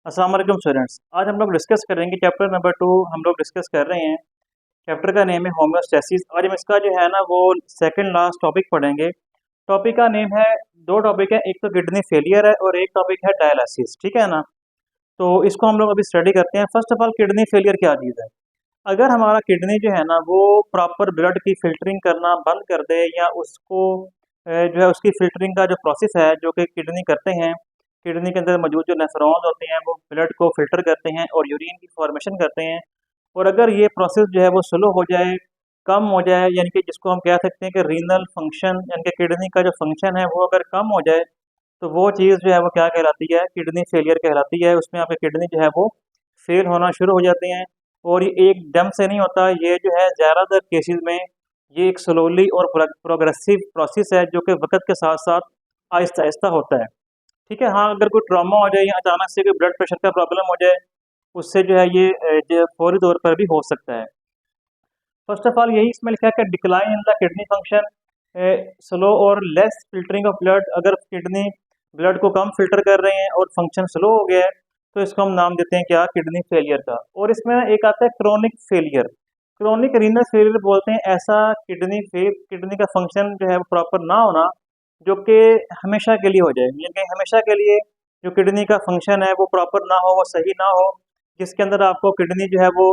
अस्सलाम वालेकुम स्टूडेंट्स। आज हम लोग डिस्कस करेंगे चैप्टर नंबर 2। हम लोग डिस्कस कर रहे हैं। चैप्टर का नेम है होम्योस्टैसिस। आज हम इसका जो है ना वो सेकंड लास्ट टॉपिक पढ़ेंगे। टॉपिक का नेम है, दो टॉपिक है, एक तो किडनी फेलियर है और एक टॉपिक है डायलिसिस। ठीक है ना। तो इसको हम लोग अभी स्टडी करते हैं। First of all, kidney failure क्या चीज़ है। अगर हमारा किडनी जो है ना वो प्रॉपर ब्लड की फिल्टरिंग करना बंद कर दे, या उसको जो है उसकी फिल्टरिंग का जो प्रोसेस है जो कि किडनी करते हैं, किडनी के अंदर मौजूद जो नेफ्रॉन्स होते हैं वो ब्लड को फिल्टर करते हैं और यूरिन की फॉर्मेशन करते हैं। और अगर ये प्रोसेस जो है वो स्लो हो जाए, कम हो जाए, यानी कि जिसको हम कह सकते हैं कि रीनल फंक्शन, यानी कि किडनी का जो फंक्शन है वो अगर कम हो जाए, तो वो चीज़ जो है वो क्या कहलाती है, किडनी फेलियर कहलाती है। उसमें आपकी किडनी जो है वो फेल होना शुरू हो जाती हैं। और ये एकदम से नहीं होता, ये जो है ज़्यादातर केसेस में ये एक स्लोली और प्रोग्रेसिव प्रोसेस है जो कि वक्त के साथ साथ आहिस्ता आहिस्ता होता है। ठीक है। हाँ, अगर कोई ट्रॉमा हो जाए या अचानक से कोई ब्लड प्रेशर का प्रॉब्लम हो जाए, उससे जो है ये जो फौरी तौर पर भी हो सकता है। फर्स्ट ऑफ ऑल यही इसमें लिखा है कि decline in the kidney function, slow और लेस फिल्टरिंग ऑफ ब्लड। अगर किडनी ब्लड को कम फिल्टर कर रहे हैं और फंक्शन स्लो हो गया है, तो इसको हम नाम देते हैं क्या, किडनी फेलियर का। और इसमें एक आता है chronic failure. Chronic renal failure बोलते हैं ऐसा किडनी का फंक्शन जो है वो प्रॉपर ना होना, जो कि हमेशा के लिए हो जाए, यानी कि हमेशा के लिए जो किडनी का फंक्शन है वो प्रॉपर ना हो, वो सही ना हो, जिसके अंदर आपको किडनी जो है वो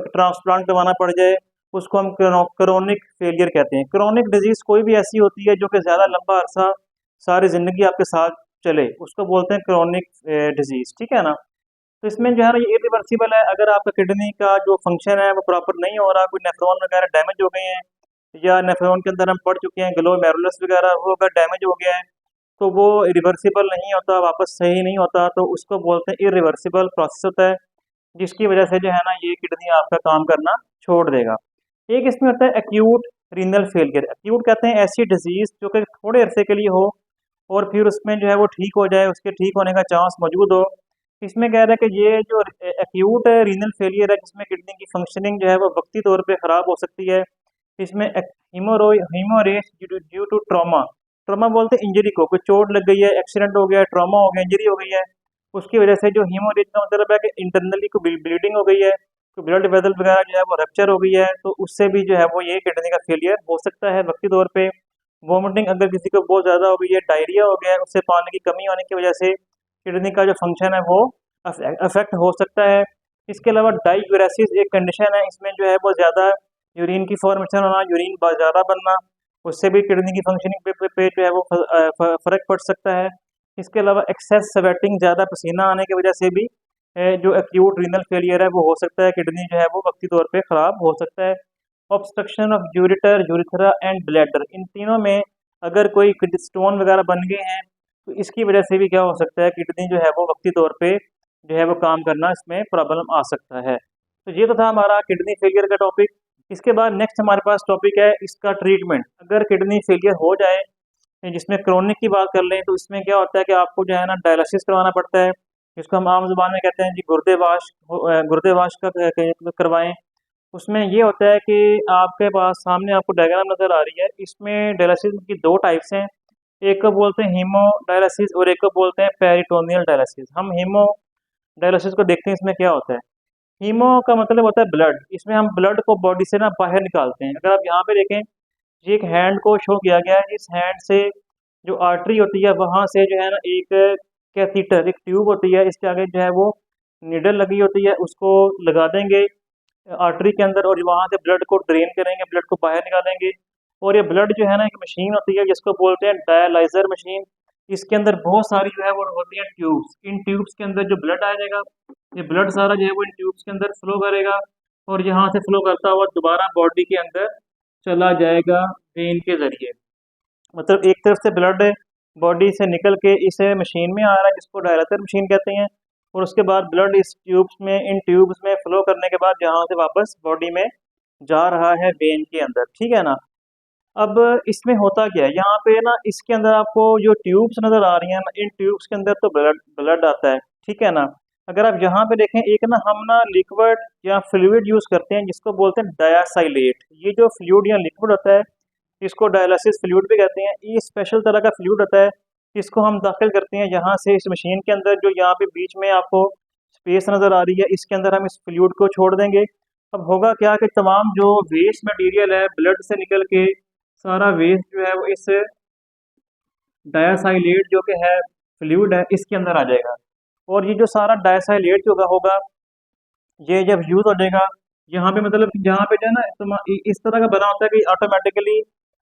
ट्रांसप्लांट करवाना पड़ जाए, उसको हम क्रोनिक फेलियर कहते हैं। क्रोनिक डिजीज कोई भी ऐसी होती है जो कि ज़्यादा लंबा अरसा सारी ज़िंदगी आपके साथ चले, उसको बोलते हैं क्रोनिक डिजीज। ठीक है ना। तो इसमें जो है ना ये इरिवर्सिबल है। अगर आपका किडनी का जो फंक्शन है वो प्रॉपर नहीं हो रहा, कोई नेफ्रॉन वगैरह डैमेज हो गए हैं, या नेफ्रॉन के अंदर हम पढ़ चुके हैं ग्लोमेरुलस वगैरह, वो अगर डैमेज हो गया है तो वो रिवर्सिबल नहीं होता, वापस सही नहीं होता, तो उसको बोलते हैं इरिवर्सिबल प्रोसेस होता है, जिसकी वजह से जो है ना ये किडनी आपका काम करना छोड़ देगा। एक इसमें होता है एक्यूट रीनल फेलियर। एक्यूट कहते हैं ऐसी डिजीज जो कि थोड़े अरसे के लिए हो और फिर उसमें जो है वो ठीक हो जाए, उसके ठीक होने का चांस मौजूद हो। इसमें कह रहे हैं कि ये जो एक्यूट रीनल फेलियर है, जिसमें किडनी की फंक्शनिंग जो है वो वक्ती तौर पे ख़राब हो सकती है। इसमें haemorrhage due to trauma. Trauma बोलते हैं इंजरी को, कोई चोट लग गई है, एक्सीडेंट हो गया है, ट्रॉमा हो गया, इंजरी हो गई है, उसकी वजह से जो हीमोरेज का मतलब है कि इंटरनली को ब्लीडिंग हो गई है, तो ब्लड वेसल वगैरह जो है वो रप्चर हो गई है, तो उससे भी जो है वो ये किडनी का फेलियर हो सकता है वक्ती तौर पे। वोमिटिंग अगर किसी को बहुत ज़्यादा हो गई है, डायरिया हो गया है, उससे पानी की कमी होने की वजह से किडनी का जो फंक्शन है वो अफेक्ट हो सकता है। इसके अलावा डाईयूरेसिस एक कंडीशन है, इसमें जो है वो ज़्यादा यूरिन की फॉर्मेशन होना, यूरिन बहुत ज़्यादा बनना, उससे भी किडनी की फंक्शनिंग पे जो है वो फ़र्क पड़ सकता है। इसके अलावा एक्सेस स्वेटिंग, ज़्यादा पसीना आने की वजह से भी जो एक्यूट रीनल फेलियर है वो हो सकता है, किडनी जो है वो वक्ती तौर पे ख़राब हो सकता है। Obstruction of ureter, urethra and bladder, इन तीनों में अगर कोई स्टोन वगैरह बन गए हैं, तो इसकी वजह से भी क्या हो सकता है, किडनी जो है वो वक्ती तौर पे जो है वो काम करना, इसमें प्रॉब्लम आ सकता है। तो ये तो था हमारा किडनी फेलियर का टॉपिक। इसके बाद नेक्स्ट हमारे पास टॉपिक है इसका ट्रीटमेंट। अगर किडनी फेलियर हो जाए, जिसमें क्रोनिक की बात कर लें, तो इसमें क्या होता है कि आपको जो है ना डायलिसिस करवाना पड़ता है, जिसको हम आम जुबान में कहते हैं जी गुर्दे वाश का करवाएं। उसमें ये होता है कि आपके पास सामने आपको डायग्राम नज़र आ रही है, इसमें डायलिसिस की दो टाइप्स हैं। एक को बोलते हैं हीमो डायलिसिस और एक को बोलते हैं पेरिटोनियल डायलिसिस। हम हीमो डायलिसिस को देखते हैं, इसमें क्या होता है। हीमो का मतलब होता है ब्लड। इसमें हम ब्लड को बॉडी से ना बाहर निकालते हैं। अगर आप यहाँ पे देखें, ये एक हैंड को शो किया गया है, इस हैंड से जो आर्टरी होती है वहाँ से जो है ना एक कैथीटर, एक ट्यूब होती है, इसके आगे जो है वो निडल लगी होती है, उसको लगा देंगे आर्टरी के अंदर, और वहाँ से ब्लड को ड्रेन करेंगे, ब्लड को बाहर निकालेंगे। और ये ब्लड जो है ना एक मशीन होती है जिसको बोलते हैं डायलाइजर मशीन। इसके अंदर बहुत सारी जो है वो होती है ट्यूब्स। इन ट्यूब्स के अंदर जो ब्लड आ जाएगा, ये ब्लड सारा जो है वो इन ट्यूब्स के अंदर फ्लो करेगा, और यहाँ से फ्लो करता हुआ दोबारा बॉडी के अंदर चला जाएगा वेन के जरिए। मतलब एक तरफ से ब्लड बॉडी से निकल के इस मशीन में आ रहा है, जिसको डायलाटर मशीन कहते हैं, और उसके बाद ब्लड इस ट्यूब्स में, इन ट्यूब्स में फ्लो करने के बाद यहाँ से वापस बॉडी में जा रहा है वेन के अंदर। ठीक है ना। अब इसमें होता क्या है, यहाँ पे ना इसके अंदर आपको जो ट्यूब्स नज़र आ रही हैं ना, इन ट्यूब्स के अंदर तो ब्लड ब्लड आता है। ठीक है ना। अगर आप यहाँ पे देखें, एक ना हम ना लिक्विड या फ्लूइड यूज़ करते हैं जिसको बोलते हैं डायासाइलेट। ये जो फ्लूइड या लिक्विड होता है, इसको डायलिसिस फ्लूइड भी कहते हैं। ये स्पेशल तरह का फ्लूइड होता है इसको हम दाखिल करते हैं यहाँ से इस मशीन के अंदर। जो यहाँ पे बीच में आपको स्पेस नज़र आ रही है, इसके अंदर हम इस फ्लूइड को छोड़ देंगे। अब होगा क्या कि तमाम जो वेस्ट मटेरियल है ब्लड से निकल के, सारा वेस्ट जो है वो इस डायासाइलेट जो कि है फ्लूइड है इसके अंदर आ जाएगा। और ये जो सारा डायासाइलेट जो होगा ये जब यूज़ हो जाएगा, यहाँ पे मतलब यहाँ पे जो है ना इस तरह का बना होता है कि ऑटोमेटिकली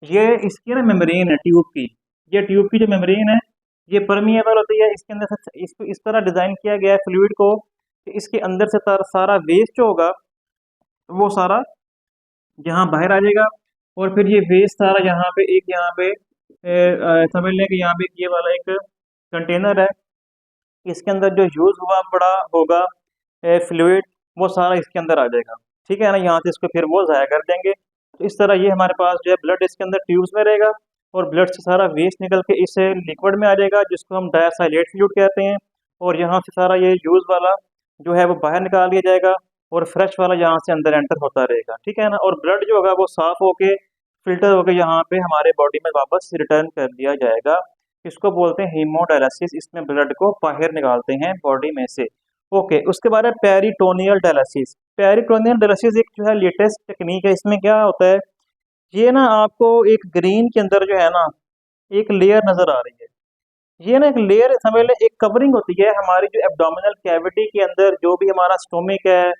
ये इसकी ना मेम्ब्रेन है ट्यूब की, ये ट्यूब की जो मेम्ब्रेन है ये परमिएबल होती है। इसके अंदर से इसको इस तरह डिज़ाइन किया गया है फ्लूइड को कि इसके अंदर से सारा वेस्ट जो होगा वो सारा यहाँ बाहर आ जाएगा। और फिर ये वेस्ट सारा यहाँ पे एक यहाँ पे समझ लें कि यहाँ पे ये वाला एक कंटेनर है, इसके अंदर जो यूज़ हुआ बड़ा होगा फ्लूइड वो सारा इसके अंदर आ जाएगा। ठीक है ना, यहाँ से इसको फिर वो ज़ाया कर देंगे। तो इस तरह ये हमारे पास जो है ब्लड इसके अंदर ट्यूब्स में रहेगा और ब्लड से सारा वेस्ट निकल के इस लिक्विड में आ जाएगा जिसको हम डायासाइलेट फ्लूइड कहते हैं। और यहाँ से सारा ये यूज़ वाला जो है वो बाहर निकाल दिया जाएगा और फ्रेश वाला यहाँ से अंदर एंटर होता रहेगा। ठीक है ना, और ब्लड जो होगा वो साफ़ होके फिल्टर होके यहाँ पे हमारे बॉडी में वापस रिटर्न कर दिया जाएगा। इसको बोलते हैं हीमोडायलिसिस। इसमें ब्लड को बाहर निकालते हैं बॉडी में से। ओके, उसके बाद है पेरिटोनियल डायलिसिस। पेरिटोनियल डायलिसिस एक जो है लेटेस्ट टेक्निक है। इसमें क्या होता है, ये ना आपको एक ग्रीन के अंदर जो है ना एक लेयर नज़र आ रही है। ये ना एक लेयर समझ लें, एक कवरिंग होती है हमारी जो एब्डोमिनल कैविटी के अंदर, जो भी हमारा स्टोमिक है,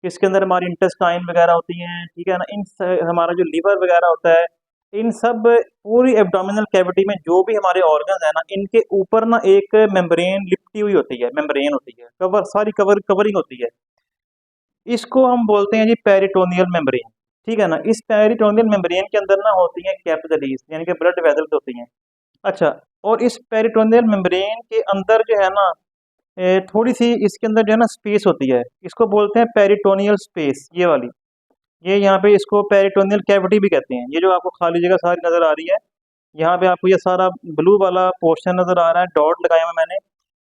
इसके अंदर हमारी इंटेस्टाइन वगैरह होती हैं। ठीक है ना, हमारा जो लीवर वगैरह होता है, इन सब पूरी एब्डोमिनल कैविटी में जो भी हमारे ऑर्गन्स है ना, इनके ऊपर ना एक मेम्ब्रेन लिपटी हुई होती है, मेम्ब्रेन होती है, सारी कवरिंग होती है। इसको हम बोलते हैं जी पेरिटोनियल मेम्ब्रेन। ठीक है ना, इस पेरिटोनियल मेम्ब्रेन के अंदर ना होती हैं कैपिलरीज यानी कि ब्लड वेसल्स होती हैं। अच्छा, और इस पेरिटोनियल मेम्ब्रेन के अंदर जो है ना थोड़ी सी इसके अंदर जो है ना स्पेस होती है, इसको बोलते हैं पेरिटोनियल स्पेस। ये वाली, ये यहाँ पे इसको पेरिटोनियल कैविटी भी कहते हैं। ये जो आपको खाली जगह सारी नज़र आ रही है, यहाँ पे आपको ये सारा ब्लू वाला पोर्शन नज़र आ रहा है, डॉट लगाया हुआ मैंने,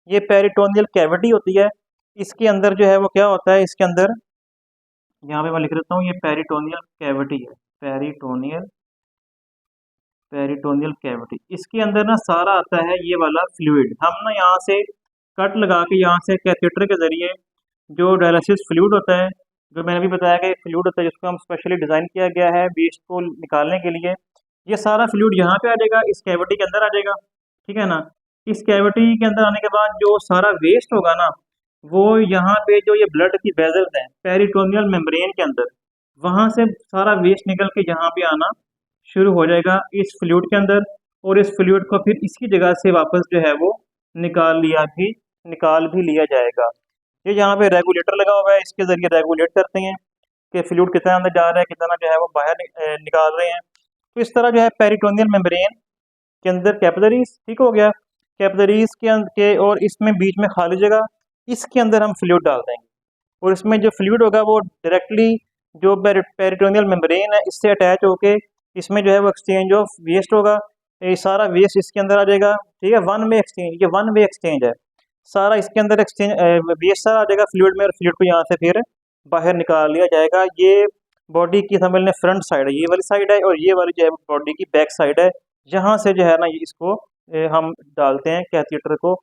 ये पेरिटोनियल कैविटी होती है। इसके अंदर जो है वो क्या होता है, इसके अंदर यहाँ पे मैं लिख देता हूँ, ये पेरिटोनियल कैविटी है, पेरिटोनियल पेरिटोनियल कैविटी। इसके अंदर ना सारा आता है ये वाला फ्लूइड। हम ना यहाँ से कट लगा के यहाँ से कैथेटर के ज़रिए जो डायलिसिस फ्लूइड होता है, जो मैंने भी बताया कि एक फ्लूइड होता है जिसको हम स्पेशली डिज़ाइन किया गया है वेस्ट को निकालने के लिए, ये सारा फ्लूइड यहाँ पे आ जाएगा, इस कैविटी के अंदर आ जाएगा। ठीक है ना, इस कैविटी के अंदर आने के बाद जो सारा वेस्ट होगा ना, वो यहाँ पे जो ये ब्लड की वेसल्स हैं पेरिटोनियल मेम्ब्रेन के अंदर, वहाँ से सारा वेस्ट निकल के यहाँ पे आना शुरू हो जाएगा इस फ्लूइड के अंदर। और इस फ्लूइड को फिर इसकी जगह से वापस जो है वो निकाल भी लिया जाएगा। ये यहाँ पे रेगुलेटर लगा हुआ है, इसके ज़रिए रेगुलेट करते हैं कि फ्लूइड कितना अंदर जा रहा है, कितना जो है वो बाहर निकाल रहे हैं। तो इस तरह जो है पेरिटोनियल मेम्ब्रेन के अंदर कैपिलरीज, ठीक हो गया, कैपिलरीज के और इसमें बीच में खाली जगह, इसके अंदर हम फ्लूइड डाल देंगे और इसमें जो फ्लूइड होगा वो डायरेक्टली जो पेरिटोनियल मेम्ब्रेन है इससे अटैच होके इसमें जो है वो एक्सचेंज ऑफ वेस्ट होगा। ये सारा वेस्ट इसके अंदर आ जाएगा। ठीक है, वन वे एक्सचेंज, ये वन वे एक्सचेंज है, सारा इसके अंदर एक्सचेंज वेस्ट सारा आ जाएगा फ्लूइड में और फ्लूइड को यहाँ से फिर बाहर निकाल लिया जाएगा। ये बॉडी की समझ लें फ्रंट साइड है, ये वाली साइड है, और ये वाली जो है बॉडी की बैक साइड है, जहाँ से जो है ना ये इसको हम डालते हैं कैथेटर को।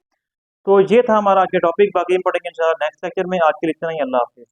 तो ये था हमारा आज का टॉपिक, बाकी हम पढ़ेंगे इंशाल्लाह नेक्स्ट लेक्चर में। आज के लिए इतना ही, अल्लाह हाफिज़।